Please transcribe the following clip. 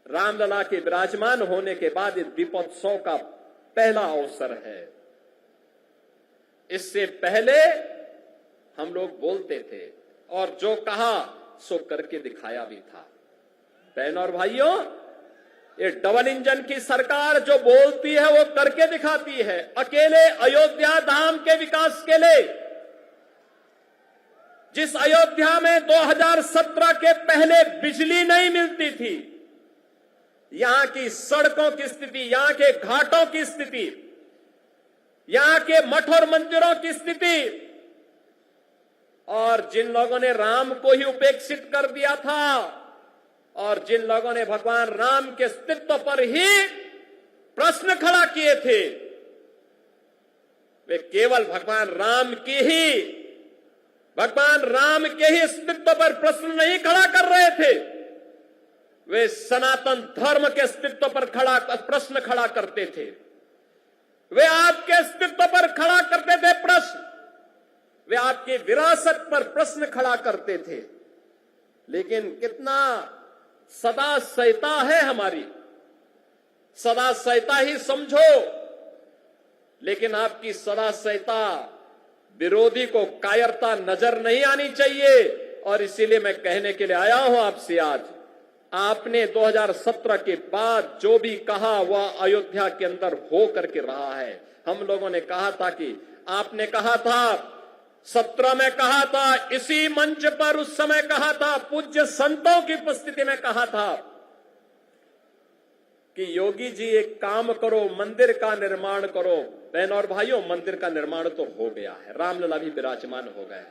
रामलला के विराजमान होने के बाद इस दीपोत्सव का पहला अवसर है। इससे पहले हम लोग बोलते थे और जो कहा सो करके दिखाया भी था। बहनों और भाइयों, ये डबल इंजन की सरकार जो बोलती है वो करके दिखाती है। अकेले अयोध्या धाम के विकास के लिए, जिस अयोध्या में 2017 के पहले बिजली नहीं मिलती थी, यहां की सड़कों की स्थिति, यहां के घाटों की स्थिति, यहां के मठ और मंदिरों की स्थिति, और जिन लोगों ने राम को ही उपेक्षित कर दिया था और जिन लोगों ने भगवान राम के अस्तित्व पर ही प्रश्न खड़ा किए थे, वे केवल भगवान राम के ही अस्तित्व पर प्रश्न नहीं खड़ा कर रहे थे, वे सनातन धर्म के अस्तित्व पर प्रश्न खड़ा करते थे। वे आपके अस्तित्व पर खड़ा करते थे प्रश्न, वे आपकी विरासत पर प्रश्न खड़ा करते थे। लेकिन कितना सदा सहता है हमारी, सदा सहता ही समझो, लेकिन आपकी सदा सहता विरोधी को कायरता नजर नहीं आनी चाहिए। और इसीलिए मैं कहने के लिए आया हूं आपसे आज, आपने 2017 के बाद जो भी कहा वह अयोध्या के अंदर हो करके रहा है। हम लोगों ने कहा था कि आपने कहा था 17 में कहा था, इसी मंच पर उस समय कहा था, पूज्य संतों की उपस्थिति में कहा था कि योगी जी एक काम करो, मंदिर का निर्माण करो। बहनों और भाइयों, मंदिर का निर्माण तो हो गया है, रामलला भी विराजमान हो गए।